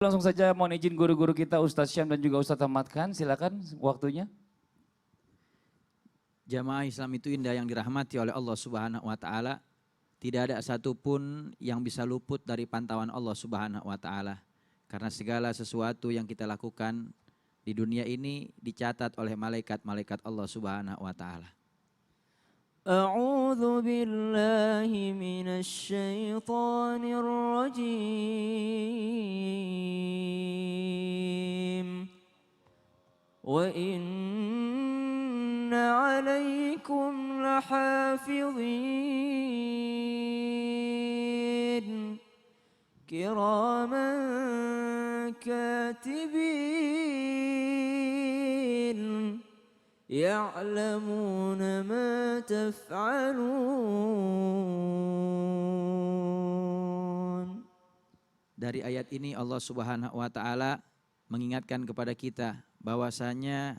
Langsung saja mohon izin guru-guru kita Ustadz Syam dan juga Ustadz Ahmad Khan, silakan waktunya. Jamaah Islam itu indah yang dirahmati oleh Allah Subhanahu wa taala. Tidak ada satupun yang bisa luput dari pantauan Allah Subhanahu wa taala. Karena segala sesuatu yang kita lakukan di dunia ini dicatat oleh malaikat-malaikat Allah Subhanahu wa taala. أعوذ بالله من الشيطان الرجيم وإن عليكم لحافظين كراما كاتبين يعلمون ما تفعلون. Dari ayat ini Allah Subhanahu wa taala mengingatkan kepada kita bahwasanya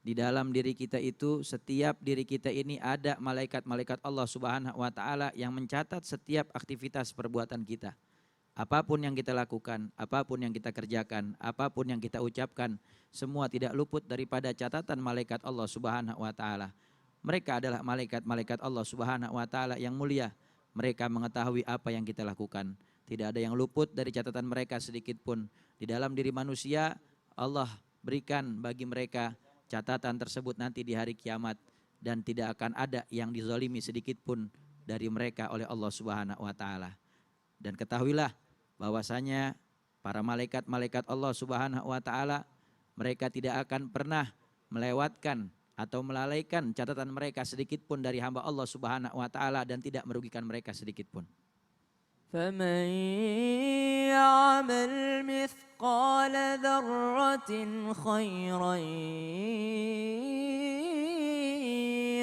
di dalam diri kita itu, setiap diri kita ini ada malaikat-malaikat Allah Subhanahu wa taala yang mencatat setiap aktivitas perbuatan kita. Apapun yang kita lakukan, apapun yang kita kerjakan, apapun yang kita ucapkan, semua tidak luput daripada catatan malaikat Allah Subhanahu wa taala. Mereka adalah malaikat-malaikat Allah Subhanahu wa taala yang mulia. Mereka mengetahui apa yang kita lakukan. Tidak ada yang luput dari catatan mereka sedikit pun. Di dalam diri manusia, Allah berikan bagi mereka catatan tersebut nanti di hari kiamat. Dan tidak akan ada yang dizalimi sedikit pun dari mereka oleh Allah Subhanahu wa taala. Dan ketahuilah bahwasanya para malaikat-malaikat Allah Subhanahu wa taala, mereka tidak akan pernah melewatkan atau melalaikan catatan mereka sedikit pun dari hamba Allah Subhanahu wa taala dan tidak merugikan mereka sedikit pun. فمن يعمل مثقال ذرة خيرا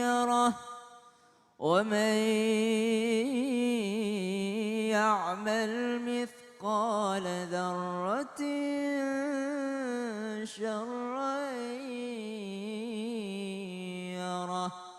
يره ومن يعمل مثقال ذرة شرا يره.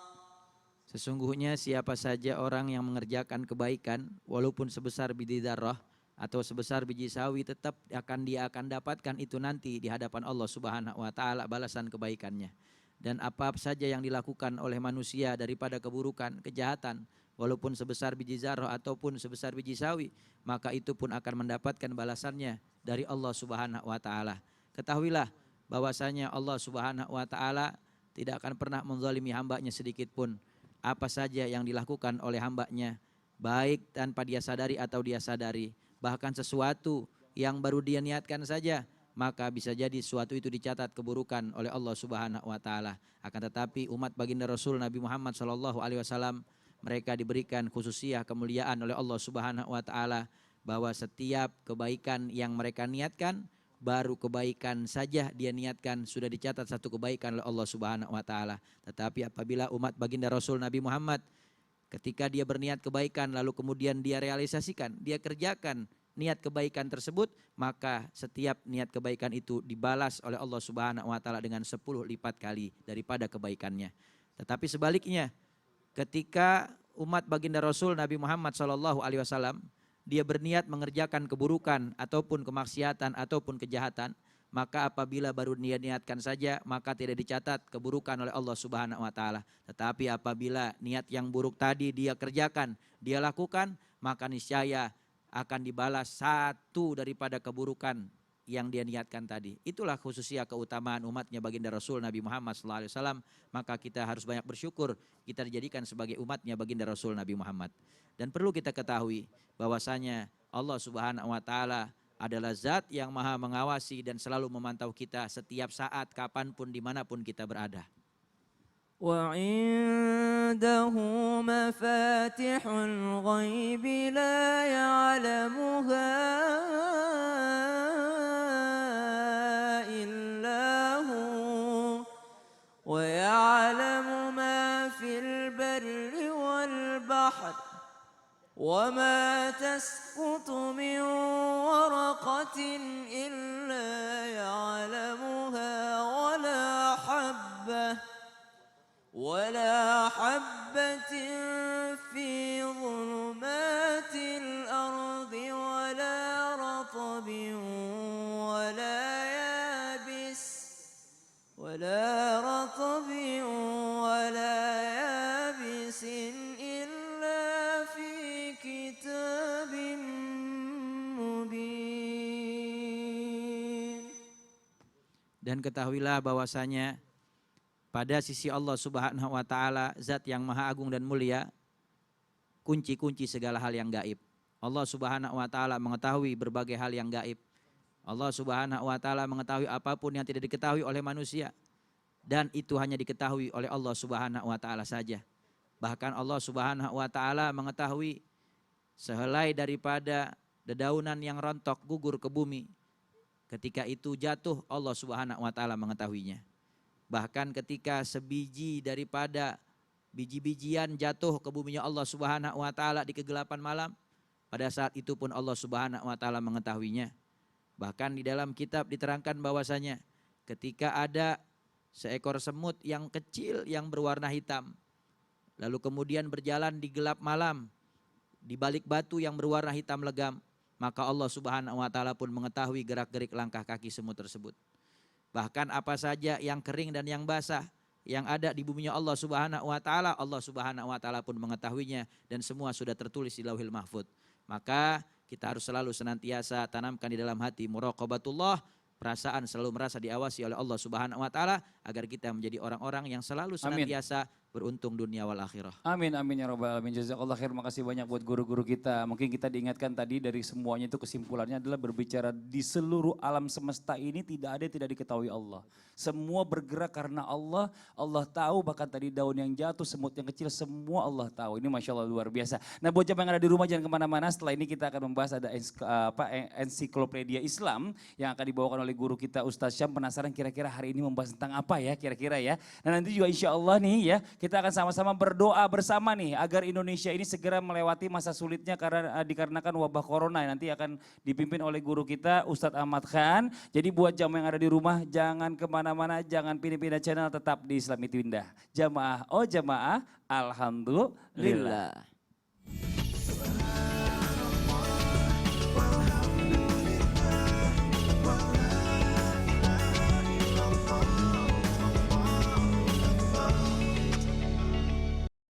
Sesungguhnya siapa saja orang yang mengerjakan kebaikan walaupun sebesar biji dzarrah atau sebesar biji sawi, tetap dia akan dapatkan itu nanti di hadapan Allah Subhanahu wa taala balasan kebaikannya. Dan apa saja yang dilakukan oleh manusia daripada keburukan, kejahatan, walaupun sebesar biji zarah ataupun sebesar biji sawi, maka itu pun akan mendapatkan balasannya dari Allah Subhanahu wa taala. Ketahuilah bahwasanya Allah Subhanahu wa taala tidak akan pernah menzalimi hambanya sedikit pun. Apa saja yang dilakukan oleh hambanya, baik tanpa dia sadari atau dia sadari, bahkan sesuatu yang baru dia niatkan saja, maka bisa jadi sesuatu itu dicatat keburukan oleh Allah Subhanahu wa taala. Akan tetapi umat baginda Rasul Nabi Muhammad SAW, mereka diberikan khususiyah kemuliaan oleh Allah Subhanahu wa taala bahwa setiap kebaikan yang mereka niatkan, baru kebaikan saja dia niatkan sudah dicatat satu kebaikan oleh Allah Subhanahu wa taala. Tetapi apabila umat baginda Rasul Nabi Muhammad ketika dia berniat kebaikan lalu kemudian dia realisasikan, dia kerjakan niat kebaikan tersebut, maka setiap niat kebaikan itu dibalas oleh Allah Subhanahu wa taala dengan 10 lipat kali daripada kebaikannya. Tetapi sebaliknya, ketika umat baginda Rasul Nabi Muhammad SAW dia berniat mengerjakan keburukan ataupun kemaksiatan ataupun kejahatan, maka apabila baru dia niatkan saja, maka tidak dicatat keburukan oleh Allah Subhanahu wa taala. Tetapi apabila niat yang buruk tadi dia kerjakan, dia lakukan, maka niscaya akan dibalas satu daripada keburukan yang dia niatkan tadi. Itulah khususnya keutamaan umatnya baginda Rasul Nabi Muhammad SAW. Maka kita harus banyak bersyukur kita dijadikan sebagai umatnya baginda Rasul Nabi Muhammad. Dan perlu kita ketahui bahwasanya Allah Subhanahu wa taala adalah zat yang maha mengawasi dan selalu memantau kita setiap saat, kapanpun, dimanapun kita berada. وعنده مفاتح الغيب لا يعلمها إلا هو ويعلم ما في البر والبحر وما تسقط من ورقة إلا يعلمها ولا حبة في ظلمات الأرض ولا رطب Dan ketahuilah bahwasanya pada sisi Allah Subhanahu wa taala, zat yang maha agung dan mulia, kunci-kunci segala hal yang gaib. Allah Subhanahu wa taala mengetahui berbagai hal yang gaib. Allah Subhanahu wa taala mengetahui apapun yang tidak diketahui oleh manusia, dan itu hanya diketahui oleh Allah Subhanahu wa taala saja. Bahkan Allah Subhanahu wa taala mengetahui sehelai daripada dedaunan yang rontok gugur ke bumi. Ketika itu jatuh, Allah Subhanahu wa taala mengetahuinya. Bahkan ketika sebiji daripada biji-bijian jatuh ke buminya Allah Subhanahu wa taala di kegelapan malam, pada saat itu pun Allah Subhanahu wa taala mengetahuinya. Bahkan di dalam kitab diterangkan bahwasanya ketika ada seekor semut yang kecil yang berwarna hitam, lalu kemudian berjalan di gelap malam di balik batu yang berwarna hitam legam, maka Allah Subhanahu wa taala pun mengetahui gerak-gerik langkah kaki semut tersebut. Bahkan apa saja yang kering dan yang basah yang ada di buminya Allah Subhanahu wa taala, Allah Subhanahu wa taala pun mengetahuinya, dan semua sudah tertulis di Lauhil Mahfuz. Maka kita harus selalu senantiasa tanamkan di dalam hati muraqabatullah, perasaan selalu merasa diawasi oleh Allah Subhanahu wa taala, agar kita menjadi orang-orang yang selalu senantiasa beruntung dunia wal akhirah. Amin, amin ya rabbal alamin. Jazakallah khair, makasih banyak buat guru-guru kita. Mungkin kita diingatkan tadi dari semuanya itu kesimpulannya adalah berbicara di seluruh alam semesta ini tidak ada yang tidak diketahui Allah. Semua bergerak karena Allah, Allah tahu, bahkan tadi daun yang jatuh, semut yang kecil, semua Allah tahu. Ini Masya Allah luar biasa. Nah buat jamaah yang ada di rumah jangan kemana-mana, setelah ini kita akan membahas ada ensiklopedia Islam yang akan dibawakan oleh guru kita Ustaz Syam. Penasaran kira-kira hari ini membahas tentang apa ya kira-kira ya. Nah nanti juga insya Allah nih ya, kita akan sama-sama berdoa bersama nih agar Indonesia ini segera melewati masa sulitnya karena dikarenakan wabah corona. Nanti akan dipimpin oleh guru kita Ustadz Ahmad Khan. Jadi buat jamaah yang ada di rumah jangan kemana-mana, jangan pindah-pindah channel, tetap di Islam itu Indah. Jamaah, oh jamaah, alhamdulillah.